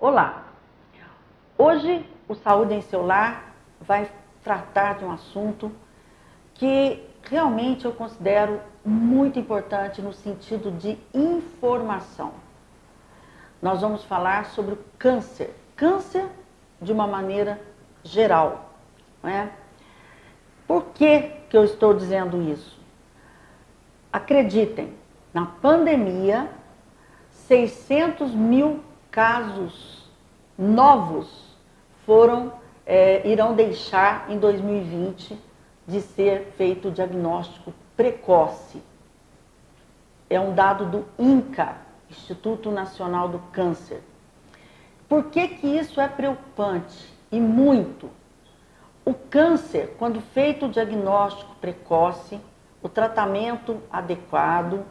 Olá! Hoje o Saúde em Seu Lar vai tratar de um assunto que realmente eu considero muito importante no sentido de informação. Nós vamos falar sobre o câncer, câncer de uma maneira geral, não é? Por que eu estou dizendo isso? Acreditem, na pandemia, 600 mil casos novos irão deixar em 2020 de ser feito o diagnóstico precoce. É um dado do INCA, Instituto Nacional do Câncer. Por que isso é preocupante? E muito. O câncer, quando feito o diagnóstico precoce, o tratamento adequado,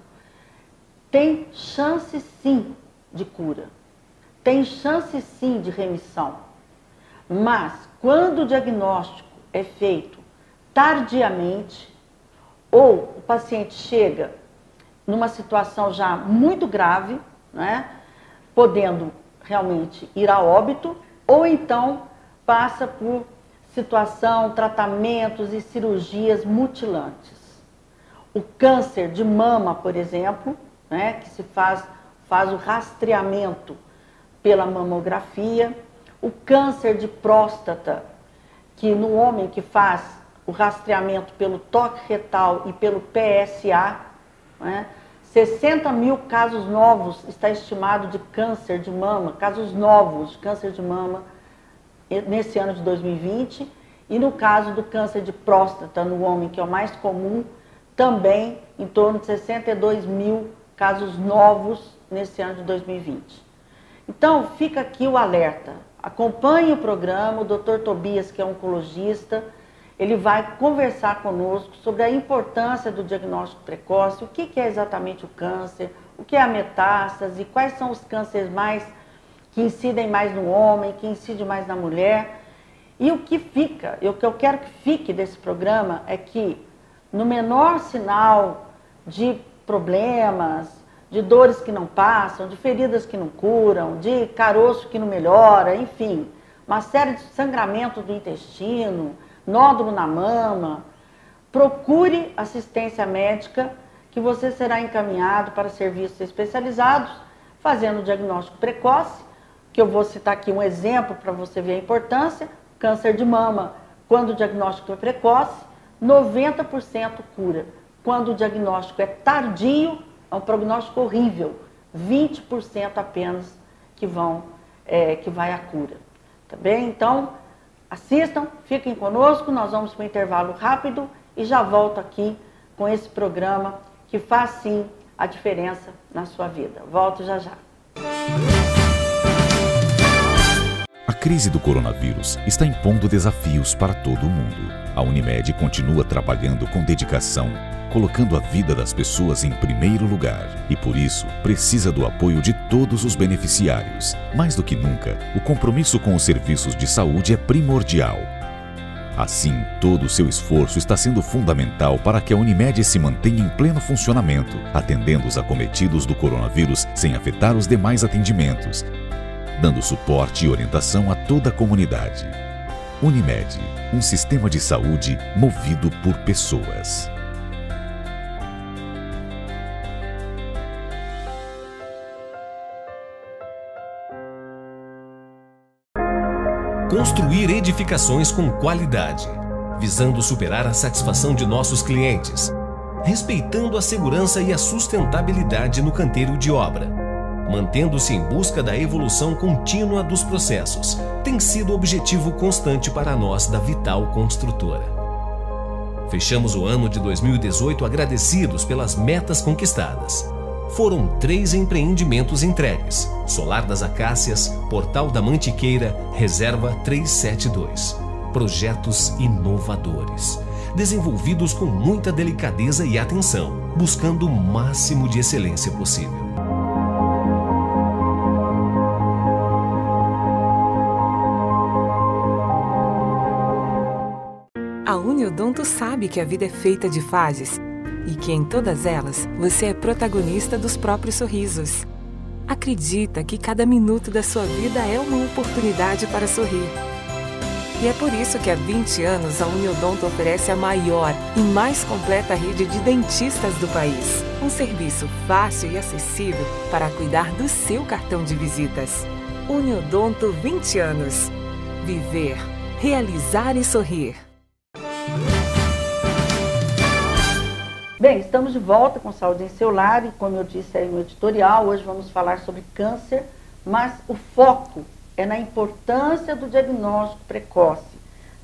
tem chance sim de cura, tem chance sim de remissão. Mas quando o diagnóstico é feito tardiamente, ou o paciente chega numa situação já muito grave, né, podendo realmente ir a óbito, ou então passa por tratamentos e cirurgias mutilantes. O câncer de mama, por exemplo, né, que se faz o rastreamento pela mamografia, o câncer de próstata, que no homem que faz o rastreamento pelo toque retal e pelo PSA, né, 60 mil casos novos está estimado de câncer de mama, casos novos de câncer de mama nesse ano de 2020, e no caso do câncer de próstata no homem, que é o mais comum, também em torno de 62 mil casos novos nesse ano de 2020. Então, fica aqui o alerta. Acompanhe o programa, o Dr. Tobias, que é oncologista, ele vai conversar conosco sobre a importância do diagnóstico precoce, o que é exatamente o câncer, o que é a metástase, quais são os cânceres que incidem mais no homem, que incidem mais na mulher. E o que eu quero que fique desse programa é que no menor sinal de problemas, de dores que não passam, de feridas que não curam, de caroço que não melhora, enfim, uma série de sangramentos do intestino, nódulo na mama, procure assistência médica, que você será encaminhado para serviços especializados, fazendo o diagnóstico precoce, que eu vou citar aqui um exemplo para você ver a importância. Câncer de mama, quando o diagnóstico é precoce, 90% cura. Quando o diagnóstico é tardio, é um prognóstico horrível, 20% apenas que vai à cura. Tá bem? Então, assistam, fiquem conosco, nós vamos para um intervalo rápido e já volto aqui com esse programa que faz sim a diferença na sua vida. Volto já já. A crise do coronavírus está impondo desafios para todo o mundo. A Unimed continua trabalhando com dedicação, colocando a vida das pessoas em primeiro lugar e, por isso, precisa do apoio de todos os beneficiários. Mais do que nunca, o compromisso com os serviços de saúde é primordial. Assim, todo o seu esforço está sendo fundamental para que a Unimed se mantenha em pleno funcionamento, atendendo os acometidos do coronavírus sem afetar os demais atendimentos, dando suporte e orientação a toda a comunidade. Unimed, um sistema de saúde movido por pessoas. Construir edificações com qualidade, visando superar a satisfação de nossos clientes, respeitando a segurança e a sustentabilidade no canteiro de obra, mantendo-se em busca da evolução contínua dos processos, tem sido objetivo constante para nós da Vital Construtora. Fechamos o ano de 2018 agradecidos pelas metas conquistadas. Foram 3 empreendimentos entregues: Solar das Acácias, Portal da Mantiqueira, Reserva 372. Projetos inovadores, desenvolvidos com muita delicadeza e atenção, buscando o máximo de excelência possível. A Uniodonto sabe que a vida é feita de fases e que em todas elas você é protagonista dos próprios sorrisos. acredita que cada minuto da sua vida é uma oportunidade para sorrir. E é por isso que há 20 anos a Uniodonto oferece a maior e mais completa rede de dentistas do país. Um serviço fácil e acessível para cuidar do seu cartão de visitas. Uniodonto 20 anos. Viver, realizar e sorrir. Bem, estamos de volta com Saúde em Seu Lar e, como eu disse aí no editorial, hoje vamos falar sobre câncer, mas o foco é na importância do diagnóstico precoce.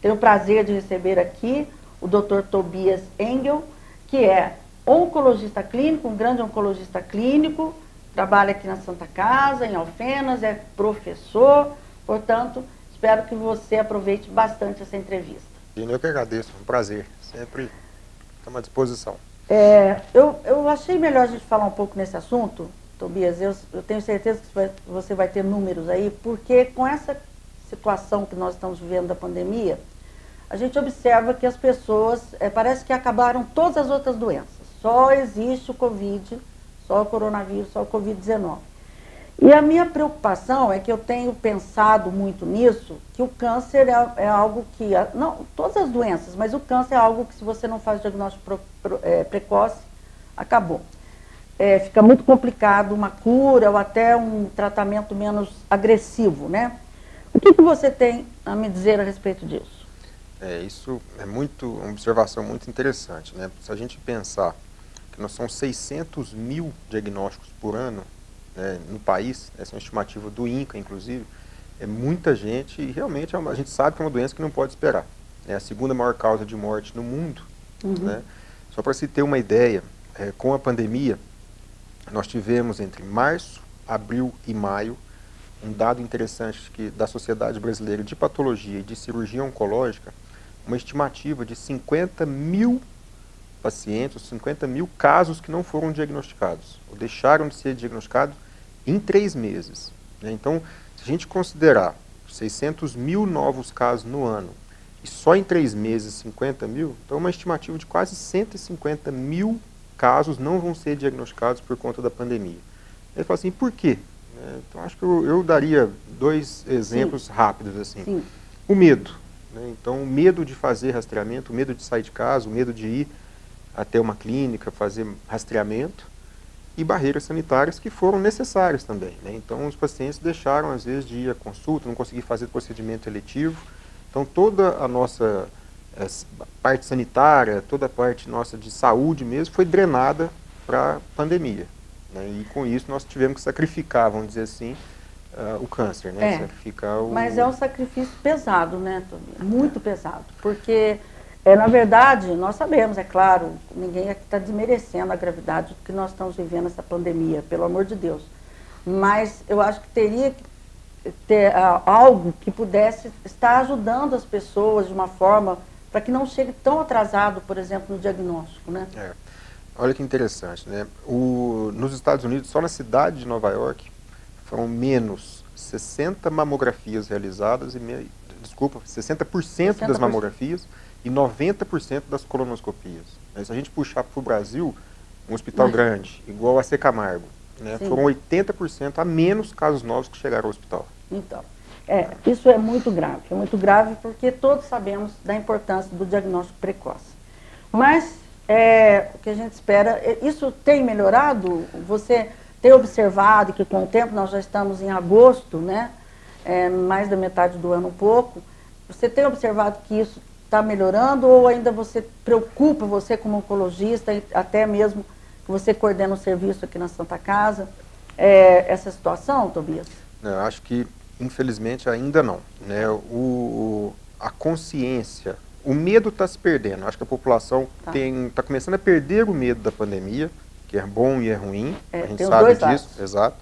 Tenho o prazer de receber aqui o Dr. Tobias Engel, que é oncologista clínico, um grande oncologista clínico, trabalha aqui na Santa Casa, em Alfenas, é professor, portanto, espero que você aproveite bastante essa entrevista. Eu que agradeço, é um prazer, sempre estamos à disposição. Eu achei melhor a gente falar um pouco nesse assunto, Tobias. Eu tenho certeza que você vai ter números aí, porque com essa situação que nós estamos vivendo da pandemia, a gente observa que as pessoas, parece que acabaram todas as outras doenças. Só existe o Covid, só o coronavírus, só o Covid-19. E a minha preocupação é que eu tenho pensado muito nisso, que o câncer é algo que, não todas as doenças, mas o câncer é algo que se você não faz diagnóstico precoce, acabou. Fica muito complicado uma cura ou até um tratamento menos agressivo, né? O que você tem a me dizer a respeito disso? Isso é uma observação muito interessante, né? Se a gente pensar que nós somos 600 mil diagnósticos por ano, né, no país, essa é uma estimativa do INCA, inclusive, é muita gente e realmente a gente sabe que é uma doença que não pode esperar. É a segunda maior causa de morte no mundo. Né? Só para se ter uma ideia, com a pandemia, nós tivemos entre março, abril e maio um dado interessante da Sociedade Brasileira de Patologia e de Cirurgia Oncológica, uma estimativa de 50 mil pacientes, 50 mil casos que não foram diagnosticados, ou deixaram de ser diagnosticados em 3 meses. Né? Então, se a gente considerar 600 mil novos casos no ano, e só em 3 meses 50 mil, então uma estimativa de quase 150 mil casos não vão ser diagnosticados por conta da pandemia. Ele fala assim, por quê? Então, acho que eu daria 2 exemplos rápidos. Assim. Sim. O medo. Né? Então, o medo de fazer rastreamento, o medo de sair de casa, o medo de ir até uma clínica, fazer rastreamento, e barreiras sanitárias que foram necessárias também. Né? Então, os pacientes deixaram, às vezes, de ir à consulta, não conseguir fazer procedimento eletivo. Então, toda a nossa parte sanitária, toda a parte nossa de saúde mesmo, foi drenada para a pandemia. Né? E, com isso, nós tivemos que sacrificar, vamos dizer assim, o câncer. Né? Sacrificar Mas é um sacrifício pesado, né, Tobias? Muito pesado, porque... na verdade, nós sabemos, é claro, ninguém aqui está desmerecendo a gravidade do que nós estamos vivendo essa pandemia, pelo amor de Deus. Mas eu acho que teria que ter algo que pudesse estar ajudando as pessoas de uma forma para que não chegue tão atrasado, por exemplo, no diagnóstico, né? Olha que interessante, né? Nos Estados Unidos, só na cidade de Nova York, foram menos 60 mamografias realizadas, 60% das mamografias, e 90% das colonoscopias. Se a gente puxar para o Brasil, um hospital grande, igual a C. Camargo, né, foram 80% a menos casos novos que chegaram ao hospital. Então, isso é muito grave porque todos sabemos da importância do diagnóstico precoce. Mas, o que a gente espera, isso tem melhorado? Você tem observado que com o tempo, nós já estamos em agosto, né, mais da metade do ano um pouco, você tem observado que isso está melhorando ou ainda você preocupa, você como oncologista, até mesmo que você coordena o serviço aqui na Santa Casa, essa situação, Tobias? Eu acho que, infelizmente, ainda não. Né? A consciência, o medo está se perdendo. Eu acho que a população está começando a perder o medo da pandemia, que é bom e é ruim, a gente sabe disso, exato.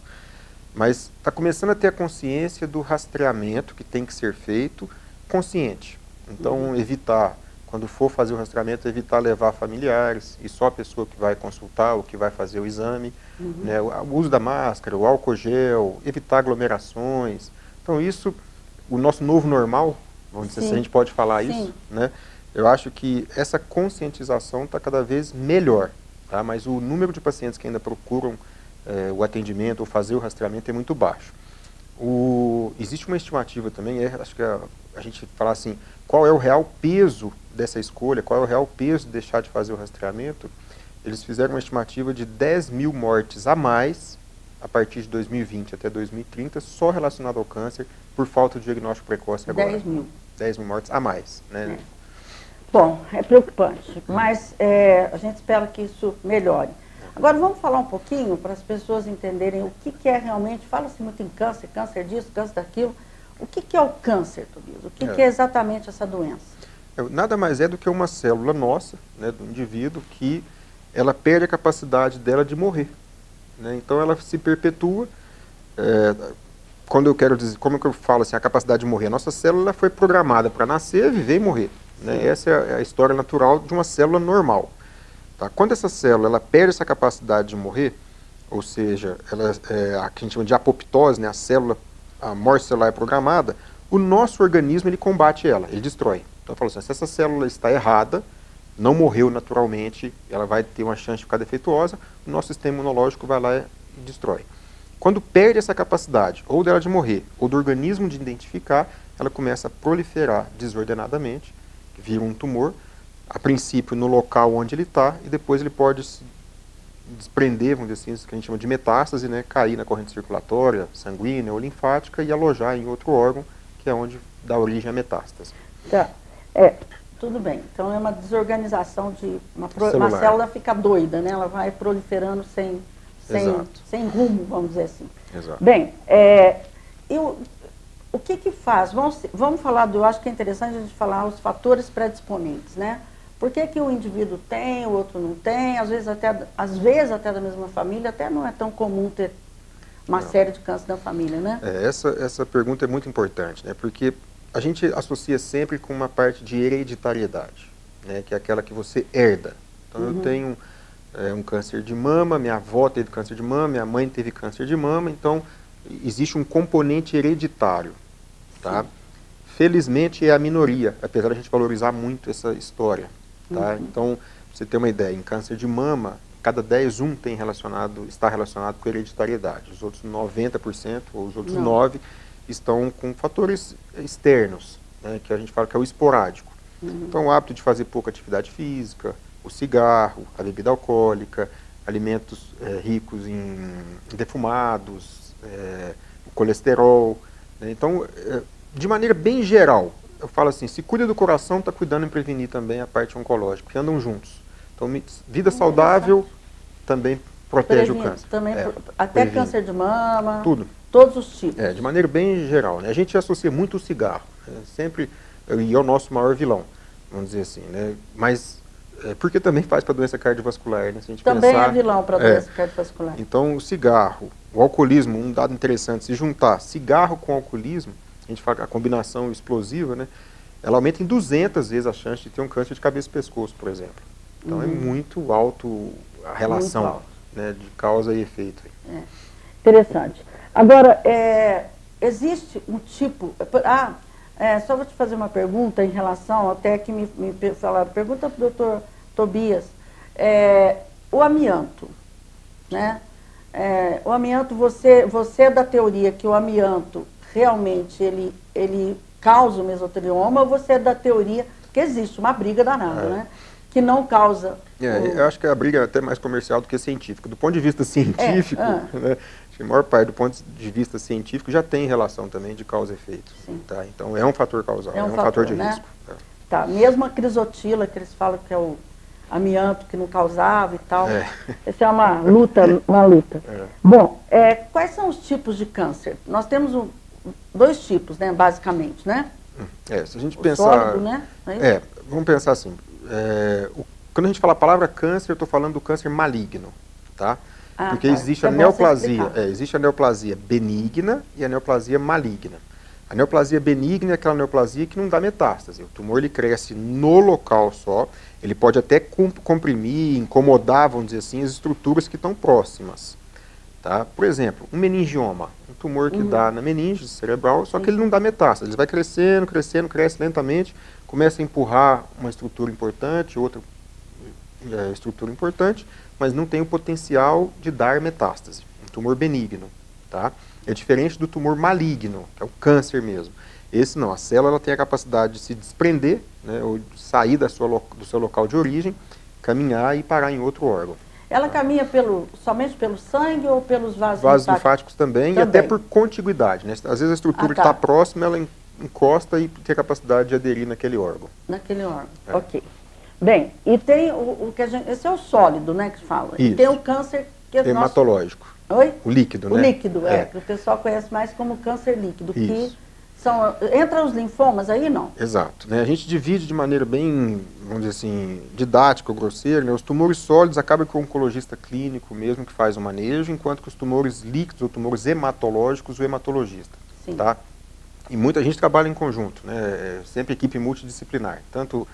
Mas está começando a ter a consciência do rastreamento que tem que ser feito consciente. Então, evitar, quando for fazer o rastreamento, evitar levar familiares e só a pessoa que vai consultar ou que vai fazer o exame. Né, o uso da máscara, o álcool gel, evitar aglomerações. Então, isso, o nosso novo normal, vamos dizer se a gente pode falar isso, né? Eu acho que essa conscientização está cada vez melhor, tá? Mas o número de pacientes que ainda procuram o atendimento ou fazer o rastreamento é muito baixo. Existe uma estimativa também, acho que a gente fala assim, qual é o real peso dessa escolha, qual é o real peso de deixar de fazer o rastreamento. Eles fizeram uma estimativa de 10 mil mortes a mais a partir de 2020 até 2030, só relacionado ao câncer, por falta de diagnóstico precoce agora. 10 mil. 10 mil mortes a mais, né? Bom, é preocupante, mas a gente espera que isso melhore. Agora vamos falar um pouquinho para as pessoas entenderem o que é realmente, fala-se muito em câncer, câncer disso, câncer daquilo. O que é o câncer, Tobias? O que é exatamente essa doença? Nada mais é do que uma célula nossa, né, do indivíduo, que ela perde a capacidade dela de morrer. Né? Então ela se perpetua. Quando eu quero dizer, como que eu falo assim, a capacidade de morrer? A nossa célula foi programada para nascer, viver e morrer. Né? Essa é a história natural de uma célula normal. Tá? Quando essa célula ela perde essa capacidade de morrer, ou seja, ela, a que a gente chama de apoptose, né? A morte celular é programada, o nosso organismo ele combate ela, ele destrói. Então eu falo assim, se essa célula está errada, não morreu naturalmente, ela vai ter uma chance de ficar defeituosa, o nosso sistema imunológico vai lá e destrói. Quando perde essa capacidade, ou dela de morrer, ou do organismo de identificar, ela começa a proliferar desordenadamente, vira um tumor, a princípio no local onde ele está, e depois ele pode se desprender, vamos dizer assim, isso que a gente chama de metástase, né, cair na corrente circulatória, sanguínea ou linfática e alojar em outro órgão, que é onde dá origem à metástase. Tá, tudo bem. Então é uma desorganização de uma célula fica doida, né? Ela vai proliferando sem rumo, vamos dizer assim. Exato. Bem, o que faz? Vamos falar eu acho que é interessante a gente falar os fatores predisponentes, né? Por que o indivíduo tem, o outro não tem, às vezes até da mesma família, até não é tão comum ter uma série de câncer da família, né? Essa pergunta é muito importante, né? Porque a gente associa sempre com uma parte de hereditariedade, né? Que é aquela que você herda. Então eu tenho um câncer de mama, minha avó teve câncer de mama, minha mãe teve câncer de mama, então existe um componente hereditário, tá? Felizmente é a minoria, apesar de a gente valorizar muito essa história, tá? Então, pra você ter uma ideia, em câncer de mama, cada 10, está relacionado com hereditariedade. Os outros 90%, ou os outros 9%, estão com fatores externos, né, que a gente fala que é o esporádico. Então, o hábito de fazer pouca atividade física, o cigarro, a bebida alcoólica, alimentos ricos em defumados, o colesterol. Né? Então, de maneira bem geral, eu falo assim, se cuida do coração, está cuidando em prevenir também a parte oncológica, porque andam juntos. Então, vida saudável também protege o câncer. Também, até câncer de mama, tudo. Todos os tipos. De maneira bem geral. Né? A gente associa muito o cigarro, sempre, e é o nosso maior vilão, vamos dizer assim. Né? Mas, porque também faz para a doença cardiovascular. Né? Se a gente também pensar, é vilão para a doença cardiovascular. Então, o cigarro, o alcoolismo, um dado interessante, se juntar cigarro com alcoolismo, a gente fala que a combinação explosiva, né, ela aumenta em 200 vezes a chance de ter um câncer de cabeça e pescoço, por exemplo. Então é muito alto a relação, né, de causa e efeito. Interessante. Agora, existe um tipo... só vou te fazer uma pergunta em relação, até que me falaram, pergunta para o doutor Tobias, o amianto, né? O amianto, você é da teoria que o amianto realmente ele causa o mesotelioma, ou você é da teoria que existe uma briga danada, né? Que não causa... Eu acho que a briga é até mais comercial do que científica. Do ponto de vista científico, né, acho que a maior parte do ponto de vista científico já tem relação também de causa e efeito. Tá? Então é um fator causal, é um fator de risco. Tá, mesmo a crisotila, que eles falam que é o amianto que não causava e tal. Essa é uma luta. Bom, quais são os tipos de câncer? Nós temos dois tipos, né, basicamente, né? Se a gente pensar... Sólido, né? Vamos pensar assim, quando a gente fala a palavra câncer, eu estou falando do câncer maligno, tá? Porque existe a neoplasia, existe a neoplasia benigna e a neoplasia maligna. A neoplasia benigna é aquela neoplasia que não dá metástase. O tumor ele cresce no local só, ele pode até comprimir, incomodar, vamos dizer assim, as estruturas que estão próximas. Tá? Por exemplo, um meningioma, um tumor que dá na meninge cerebral, só que ele não dá metástase. Ele vai crescendo, cresce lentamente, começa a empurrar uma estrutura importante, outra estrutura importante, mas não tem o potencial de dar metástase. tumor benigno, tá? É diferente do tumor maligno, que é o câncer mesmo. Esse não, a célula ela tem a capacidade de se desprender, né, ou de sair do seu local de origem, caminhar e parar em outro órgão. Ela caminha somente pelo sangue ou pelos vasos linfáticos também, e até por contiguidade, né? Às vezes a estrutura que está próxima, ela encosta e tem a capacidade de aderir naquele órgão. Naquele órgão, ok. Bem, e tem o que a gente... Esse é o sólido, né, que fala. Isso. E tem o câncer... que é hematológico. Oi? O líquido, né? O líquido, que o pessoal conhece mais como câncer líquido. Isso. Que entra os linfomas aí, não? Exato. Né? A gente divide de maneira bem, vamos dizer assim, didática ou grosseira, né? Os tumores sólidos acabam com o oncologista clínico mesmo que faz o manejo, enquanto que os tumores líquidos ou tumores hematológicos, o hematologista. Sim. Tá? E muita gente trabalha em conjunto, né? Sempre equipe multidisciplinar. Tanto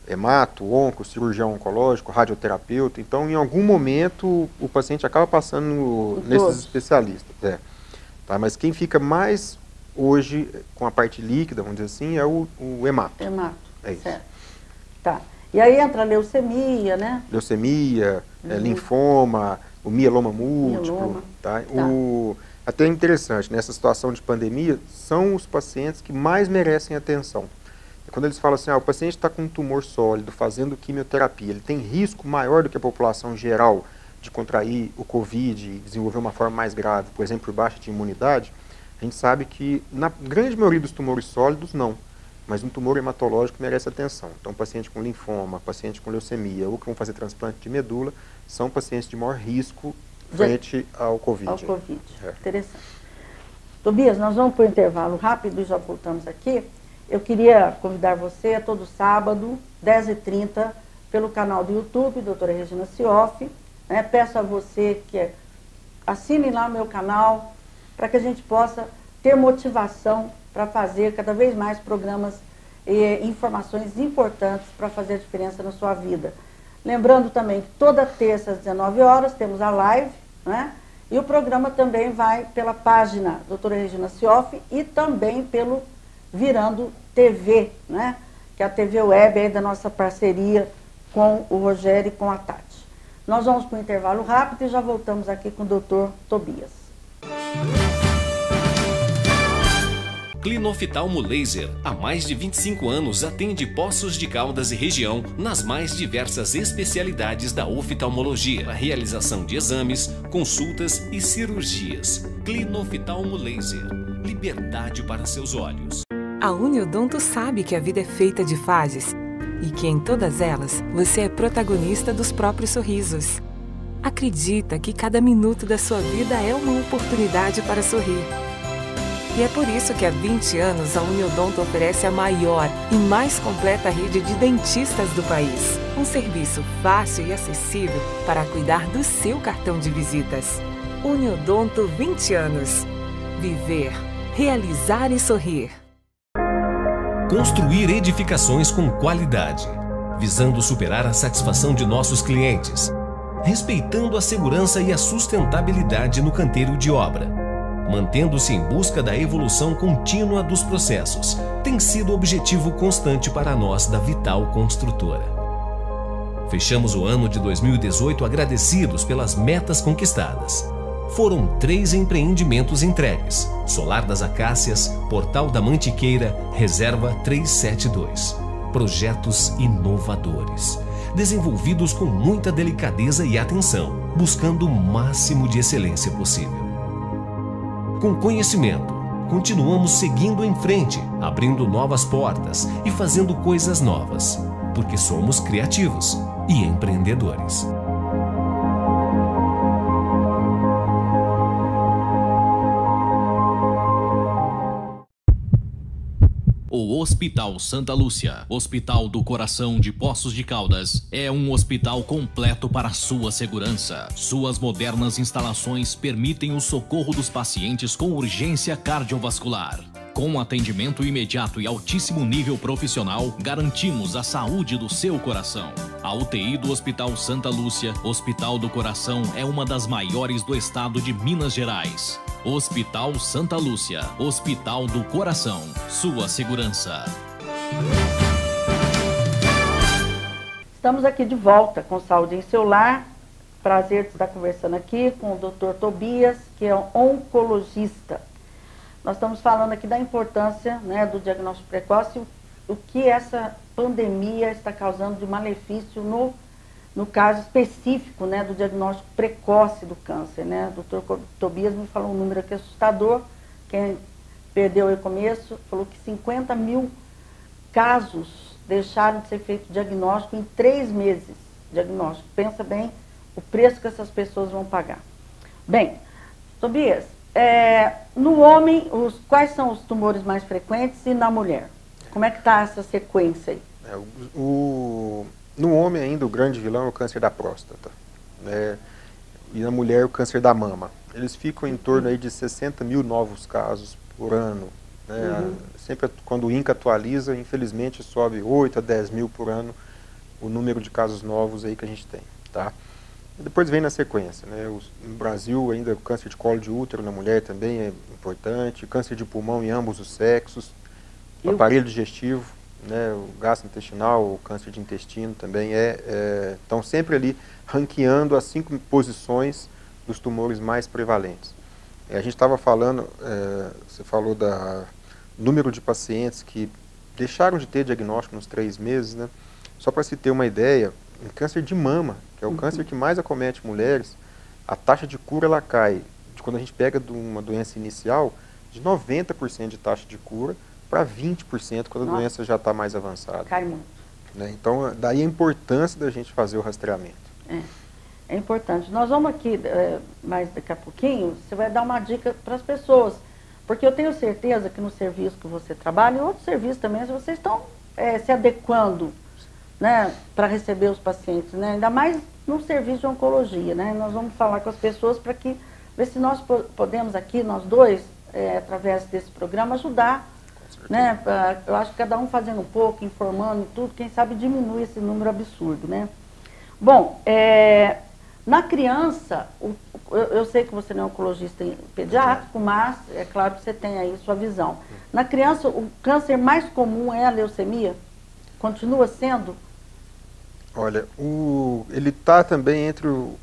hemato, onco, cirurgião oncológico, radioterapeuta. Então, em algum momento, o paciente acaba passando nesses especialistas. Tá? Mas quem fica mais hoje com a parte líquida, vamos dizer assim, é o hemato. Hemato, é isso. Certo. Tá. E aí entra a leucemia, né? Leucemia, linfoma, o mieloma múltiplo. Tá? Até interessante, nessa situação de pandemia, são os pacientes que mais merecem atenção. Quando eles falam assim, o paciente está com um tumor sólido, fazendo quimioterapia, ele tem risco maior do que a população geral de contrair o Covid e desenvolver uma forma mais grave, por exemplo, por baixa de imunidade, a gente sabe que na grande maioria dos tumores sólidos, não. Mas um tumor hematológico merece atenção. Então, paciente com linfoma, paciente com leucemia ou que vão fazer transplante de medula, são pacientes de maior risco frente ao Covid. Ao Covid. Interessante. Tobias, nós vamos para o intervalo rápido e já voltamos aqui. Eu queria convidar você a todo sábado, 10h30, pelo canal do YouTube, doutora Regina Cioff. Né? Peço a você que assine lá o meu canal, para que a gente possa ter motivação para fazer cada vez mais programas e informações importantes para fazer a diferença na sua vida. Lembrando também que toda terça às 19 horas temos a live, né? E o programa também vai pela página doutora Regina Cioff e também pelo Virando TV, né? Que é a TV Web aí da nossa parceria com o Rogério e com a Tati. Nós vamos para um intervalo rápido e já voltamos aqui com o doutor Tobias. Clinoftalmo Laser, há mais de 25 anos atende Poços de Caldas e região nas mais diversas especialidades da oftalmologia, a realização de exames, consultas e cirurgias. Clinoftalmo Laser, liberdade para seus olhos. A Uniodonto sabe que a vida é feita de fases e que em todas elas você é protagonista dos próprios sorrisos. Acredita que cada minuto da sua vida é uma oportunidade para sorrir. E é por isso que há 20 anos a Uniodonto oferece a maior e mais completa rede de dentistas do país. Um serviço fácil e acessível para cuidar do seu cartão de visitas. Uniodonto 20 anos. Viver, realizar e sorrir. Construir edificações com qualidade, visando superar a satisfação de nossos clientes, respeitando a segurança e a sustentabilidade no canteiro de obra, mantendo-se em busca da evolução contínua dos processos, tem sido objetivo constante para nós da Vital Construtora. Fechamos o ano de 2018 agradecidos pelas metas conquistadas. Foram 3 empreendimentos entregues: Solar das Acácias, Portal da Mantiqueira, Reserva 372. Projetos inovadores, desenvolvidos com muita delicadeza e atenção, buscando o máximo de excelência possível. Com conhecimento, continuamos seguindo em frente, abrindo novas portas e fazendo coisas novas, porque somos criativos e empreendedores. O Hospital Santa Lúcia, Hospital do Coração de Poços de Caldas, é um hospital completo para sua segurança. Suas modernas instalações permitem o socorro dos pacientes com urgência cardiovascular. Com atendimento imediato e altíssimo nível profissional, garantimos a saúde do seu coração. A UTI do Hospital Santa Lúcia, Hospital do Coração, é uma das maiores do estado de Minas Gerais. Hospital Santa Lúcia, Hospital do Coração, sua segurança. Estamos aqui de volta com Saúde em Seu Lar, prazer de estar conversando aqui com o Dr. Tobias, que é um oncologista. Nós estamos falando aqui da importância, né, do diagnóstico precoce, o que essa pandemia está causando de malefício no caso específico, né, do diagnóstico precoce do câncer, né? O Dr. Tobias me falou um número aqui assustador, quem perdeu o começo, falou que 50 mil casos deixaram de ser feito diagnóstico em 3 meses. Diagnóstico, pensa bem o preço que essas pessoas vão pagar. Bem, Tobias, no homem, quais são os tumores mais frequentes e na mulher? Como é que está essa sequência aí? No homem ainda o grande vilão é o câncer da próstata, né? E na mulher o câncer da mama. Eles ficam em torno aí de 60 mil novos casos por ano, né? Sempre quando o INCA atualiza, infelizmente sobe 8 a 10 mil por ano o número de casos novos aí que a gente tem, tá? E depois vem na sequência, né? No Brasil ainda o câncer de colo de útero na mulher também é importante, câncer de pulmão em ambos os sexos, o aparelho digestivo, né? O gastrointestinal, o câncer de intestino também estão sempre ali ranqueando as 5 posições dos tumores mais prevalentes. A gente estava falando, você falou do número de pacientes que deixaram de ter diagnóstico nos 3 meses, né? Só para se ter uma ideia, em câncer de mama, que é o câncer que mais acomete mulheres, a taxa de cura ela cai, quando a gente pega de uma doença inicial, de 90% de taxa de cura para 20% quando a doença já está mais avançada. Cai muito. Né? Então, daí a importância da gente fazer o rastreamento. É importante. Nós vamos aqui, mais daqui a pouquinho, você vai dar uma dica para as pessoas, porque eu tenho certeza que no serviço que você trabalha, e outros serviços também, vocês estão se adequando, né, para receber os pacientes, né, ainda mais no serviço de oncologia, né, nós vamos falar com as pessoas para ver se nós podemos aqui, nós dois, através desse programa, ajudar, né, eu acho que cada um fazendo um pouco, informando e tudo, quem sabe diminui esse número absurdo, né. Bom, na criança, eu sei que você não é oncologista pediátrico, mas é claro que você tem aí sua visão. Na criança, o câncer mais comum é a leucemia? Continua sendo? Olha, ele está também entre o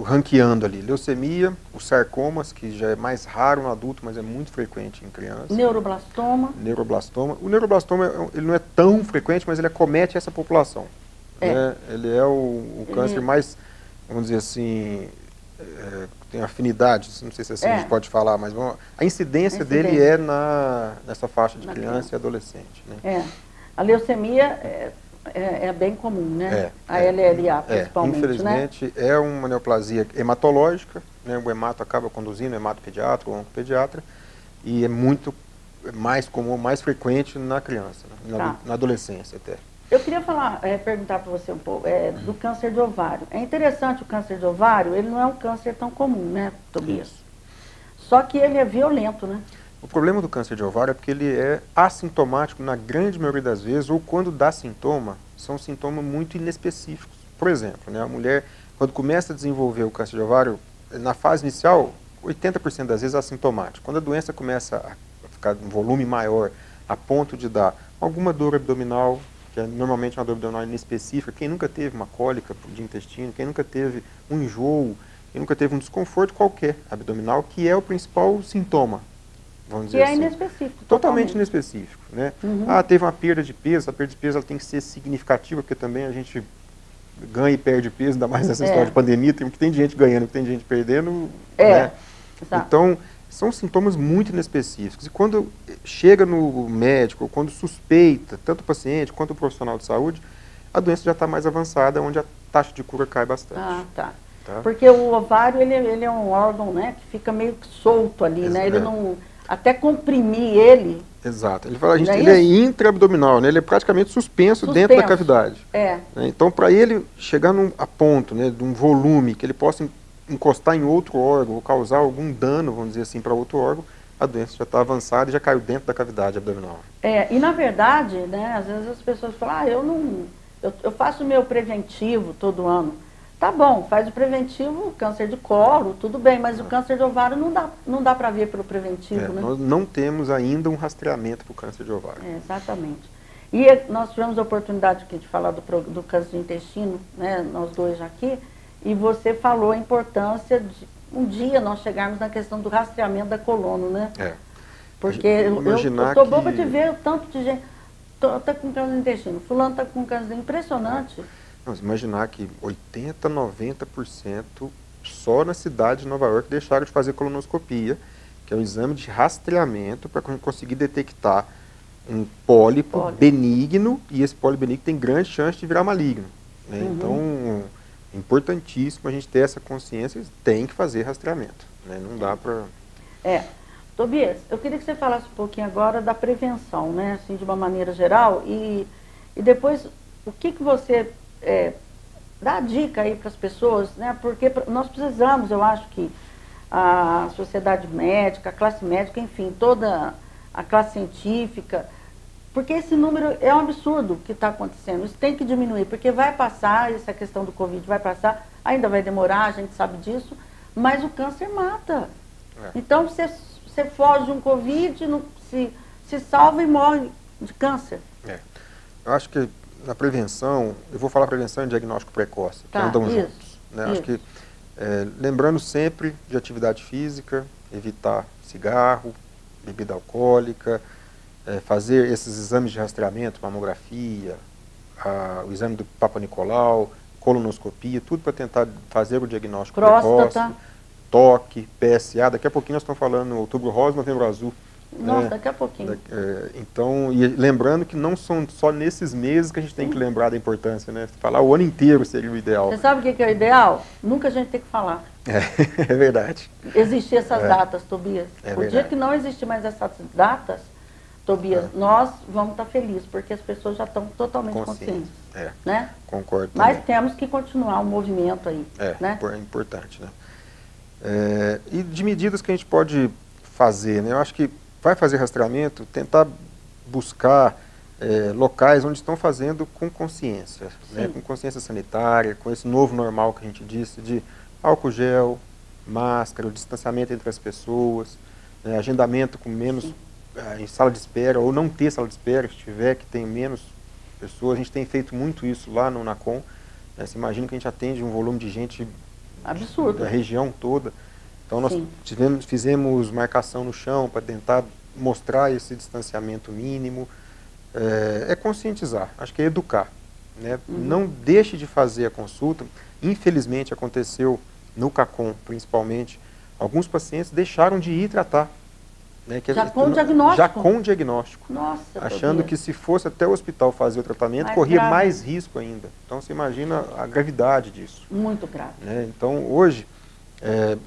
ranqueando ali. Leucemia, os sarcomas, que já é mais raro no adulto, mas é muito frequente em criança. Neuroblastoma. Neuroblastoma. O neuroblastoma ele não é tão frequente, mas ele acomete essa população. Né? Ele é o câncer mais, vamos dizer assim, tem afinidade, não sei se assim a gente pode falar, mas a incidência dele é nessa faixa de criança e adolescente. Né? A leucemia é bem comum, né? A LLA, principalmente, infelizmente, né? É uma neoplasia hematológica, né? O hemato acaba conduzindo, o hematopediatra, o oncopediatra, e é muito mais comum, mais frequente na criança, né? Na adolescência até. Eu queria perguntar para você um pouco do câncer de ovário. É interessante o câncer de ovário, ele não é um câncer tão comum, né, Tobias? Isso. Só que ele é violento, né? O problema do câncer de ovário é porque ele é assintomático na grande maioria das vezes, ou quando dá sintoma, são sintomas muito inespecíficos. Por exemplo, né, a mulher, quando começa a desenvolver o câncer de ovário, na fase inicial, 80% das vezes é assintomático. Quando a doença começa a ficar um volume maior, a ponto de dar alguma dor abdominal, que é normalmente uma dor abdominal inespecífica, quem nunca teve uma cólica de intestino, quem nunca teve um enjoo, quem nunca teve um desconforto qualquer abdominal, que é o principal sintoma. Vamos dizer assim. Inespecífico. Totalmente inespecífico. Né? Teve uma perda de peso, a perda de peso ela tem que ser significativa, porque também a gente ganha e perde peso, ainda mais nessa história de pandemia, tem gente ganhando, tem gente perdendo. Né? Então, são sintomas muito inespecíficos. E quando chega no médico, quando suspeita, tanto o paciente quanto o profissional de saúde, a doença já está mais avançada, onde a taxa de cura cai bastante. Tá. Porque o ovário, ele é um órgão, né, que fica meio que solto ali, né? Ele não... Até comprimir ele... Exato. Ele fala, ele é intraabdominal, né? Ele é praticamente suspenso dentro da cavidade. Né? Então, para ele chegar a ponto, né, de um volume que ele possa encostar em outro órgão ou causar algum dano, vamos dizer assim, para outro órgão, a doença já está avançada e já caiu dentro da cavidade abdominal. E na verdade, né, às vezes as pessoas falam, eu faço o meu preventivo todo ano. Tá bom, faz o preventivo, câncer de colo, tudo bem, mas o câncer de ovário não dá para ver pelo preventivo, né? Nós não temos ainda um rastreamento para o câncer de ovário. Exatamente. E nós tivemos a oportunidade aqui de falar do câncer de intestino, né, nós dois já aqui, E você falou a importância de um dia nós chegarmos na questão do rastreamento da coluna, né? Porque eu estou boba de ver o tanto de gente. Está com câncer no intestino, fulano está com câncer, impressionante. Vamos imaginar que 80%, 90% só na cidade de Nova York deixaram de fazer colonoscopia, que é um exame de rastreamento para conseguir detectar um pólipo benigno, e esse pólipo benigno tem grande chance de virar maligno. Né? Então, é importantíssimo a gente ter essa consciência, tem que fazer rastreamento. Né? Não dá para... Tobias, eu queria que você falasse um pouquinho agora da prevenção, né, assim, de uma maneira geral, e depois, o que você dá a dica aí para as pessoas, né, porque nós precisamos, eu acho que a sociedade médica, a classe médica, enfim, toda a classe científica, porque esse número é um absurdo que está acontecendo, isso tem que diminuir, porque vai passar, essa questão do Covid vai passar, ainda vai demorar, a gente sabe disso, mas o câncer mata. Então, você foge de um Covid, se salva e morre de câncer. Eu acho que na prevenção, eu vou falar prevenção e diagnóstico precoce, que andam juntos. Né? Acho que, lembrando sempre de atividade física, evitar cigarro, bebida alcoólica, fazer esses exames de rastreamento, mamografia, o exame do Papa Nicolau, colonoscopia, tudo para tentar fazer o diagnóstico precoce. Toque, PSA, daqui a pouquinho nós estamos falando Outubro Rosa, Novembro Azul. Nossa, daqui a pouquinho. Então, e lembrando que não são só nesses meses que a gente tem que lembrar da importância, né? Falar o ano inteiro seria o ideal. Você sabe o que é o ideal? Nunca a gente tem que falar. É verdade. Existir essas datas, Tobias. O dia que não existir mais essas datas, Tobias, nós vamos estar felizes, porque as pessoas já estão totalmente conscientes. Né? Concordo. Mas temos que continuar o movimento aí. Né? É importante, né? E de medidas que a gente pode fazer, né? Eu acho que vai fazer rastreamento, tentar buscar locais onde estão fazendo com consciência, né? Com consciência sanitária, com esse novo normal que a gente disse, de álcool gel, máscara, o distanciamento entre as pessoas, né? Agendamento com menos em sala de espera, ou não ter sala de espera, se tiver que tem menos pessoas. A gente tem feito muito isso lá no NACOM. Né? Você imagina que a gente atende um volume de gente absurdo da região toda. Então nós fizemos marcação no chão para tentar mostrar esse distanciamento mínimo. Conscientizar, acho que é educar. Né? Não deixe de fazer a consulta. Infelizmente aconteceu no CACOM, principalmente, alguns pacientes deixaram de ir tratar. Né? Já com diagnóstico? Já com diagnóstico. Nossa, achando que se fosse até o hospital fazer o tratamento, corria mais risco ainda. Então você imagina a gravidade disso. Muito grave. Né? Então hoje,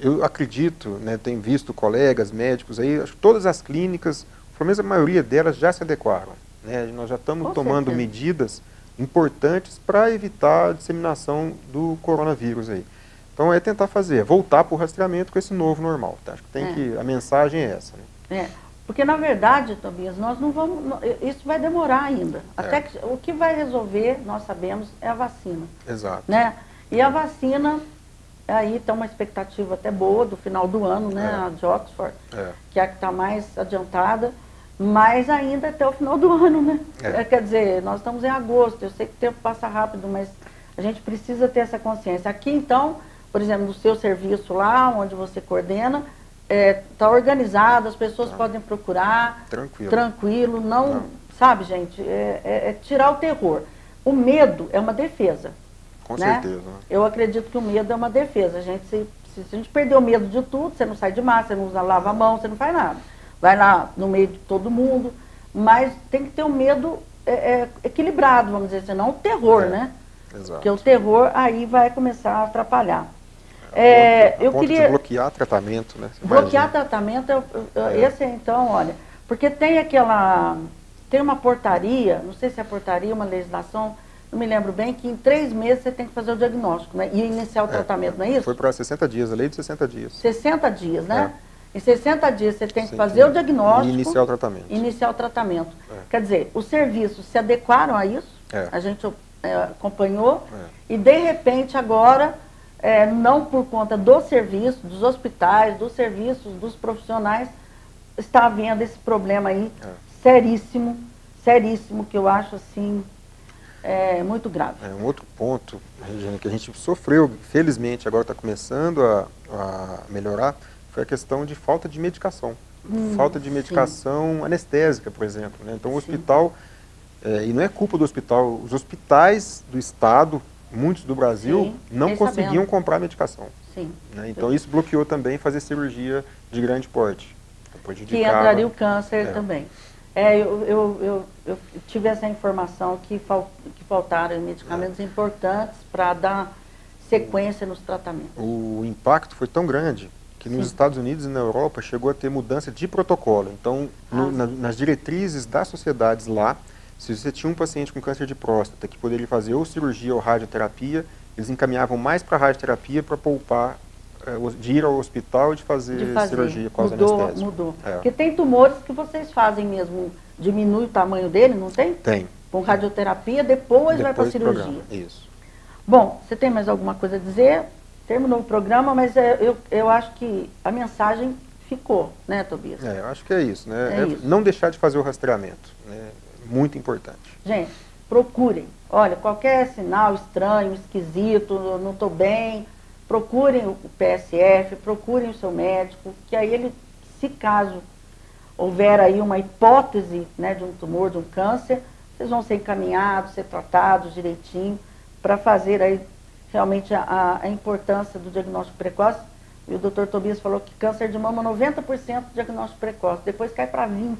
eu acredito, né, tenho visto colegas médicos aí, acho que todas as clínicas, pelo menos a maioria delas já se adequaram. Né? Nós já estamos tomando medidas importantes para evitar a disseminação do coronavírus aí. Então é tentar voltar para o rastreamento com esse novo normal. Tá? Acho que a mensagem é essa. Né? Porque na verdade, Tobias, nós não vamos, isso vai demorar ainda. Até que o que vai resolver, nós sabemos, é a vacina. Exato. Né? E a vacina, aí está uma expectativa até boa do final do ano, né? A de Oxford, que é a que está mais adiantada, mas ainda até o final do ano, né? Quer dizer, nós estamos em agosto, eu sei que o tempo passa rápido, mas a gente precisa ter essa consciência. Aqui então, por exemplo, no seu serviço lá, onde você coordena, está organizado, as pessoas podem procurar. Tranquilo. Não, sabe, gente, tirar o terror. O medo é uma defesa. Com certeza. Eu acredito que o medo é uma defesa. Se a gente perder o medo de tudo, você não sai de máscara, você não lava a mão, você não faz nada. Vai lá no meio de todo mundo, mas tem que ter um medo equilibrado, vamos dizer assim, não o terror, né? Exato. Porque o terror aí vai começar a atrapalhar. Eu queria bloquear tratamento, né? Bloquear tratamento, esse então, olha, porque tem uma portaria, não sei se é portaria, uma legislação, não me lembro bem, que em 3 meses você tem que fazer o diagnóstico, né? E iniciar o tratamento, não é isso? Foi para 60 dias, a lei de 60 dias. 60 dias, né? Em 60 dias você tem que fazer o diagnóstico. E iniciar o tratamento. Iniciar o tratamento. Quer dizer, os serviços se adequaram a isso, a gente acompanhou, e de repente agora, não por conta do serviço, dos hospitais, dos serviços, dos profissionais, está havendo esse problema aí seríssimo, que eu acho assim... muito grave. Um outro ponto, Regina, que a gente sofreu, felizmente agora está começando a melhorar, foi a questão de falta de medicação. Falta de medicação anestésica, por exemplo, né? Então o hospital, e não é culpa do hospital, os hospitais do estado, muitos do Brasil, não conseguiam comprar medicação. Sim. Né? Então isso bloqueou também fazer cirurgia de grande porte. Que entraria o câncer também. Eu tive essa informação que faltaram medicamentos importantes para dar sequência nos tratamentos. O impacto foi tão grande que nos Estados Unidos e na Europa chegou a ter mudança de protocolo. Então, nas diretrizes das sociedades lá, se você tinha um paciente com câncer de próstata que poderia fazer ou cirurgia ou radioterapia, eles encaminhavam mais para a radioterapia para poupar de ir ao hospital e de fazer cirurgia com anestésico. Mudou. Porque tem tumores que vocês fazem mesmo, diminui o tamanho dele, não tem? Tem. Com radioterapia, depois vai para a cirurgia. Programa. Isso. Bom, você tem mais alguma coisa a dizer? Terminou o programa, mas eu acho que a mensagem ficou, né, Tobias? Eu acho que é isso, né? Isso. Não deixar de fazer o rastreamento, né? Muito importante. Gente, procurem. Olha, qualquer sinal estranho, esquisito, não estou bem, procurem o PSF, procurem o seu médico, que aí ele, se caso houver aí uma hipótese, né, de um tumor, de um câncer, vocês vão ser encaminhados, ser tratados direitinho, para fazer aí realmente a importância do diagnóstico precoce. E o Dr. Tobias falou que câncer de mama 90% diagnóstico precoce, depois cai para 20%.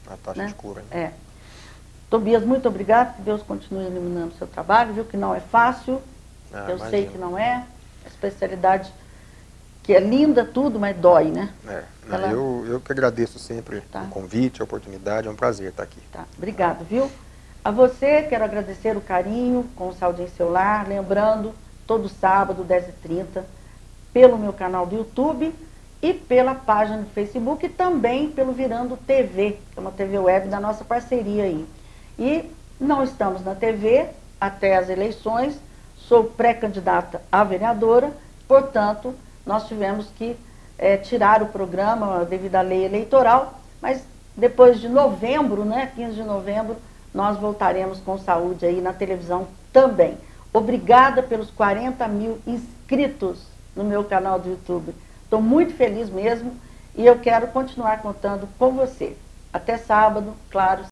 A taxa de cura. Né? Tobias, muito obrigado, que Deus continue iluminando o seu trabalho, viu que não é fácil, eu sei que não é, a especialidade que é linda tudo, mas dói, né? Eu que agradeço sempre o convite, a oportunidade, é um prazer estar aqui. Obrigado, viu? A você, quero agradecer o carinho com o Saúde em Seu Lar, lembrando, todo sábado, 10h30, pelo meu canal do YouTube e pela página do Facebook e também pelo Virando TV, que é uma TV web da nossa parceria aí. E não estamos na TV até as eleições, sou pré-candidata a vereadora, portanto, nós tivemos que tirar o programa devido à lei eleitoral, mas depois de novembro, né, 15 de novembro, nós voltaremos com saúde aí na televisão também. Obrigada pelos 40 mil inscritos no meu canal do YouTube. Estou muito feliz mesmo e eu quero continuar contando com você. Até sábado, claro.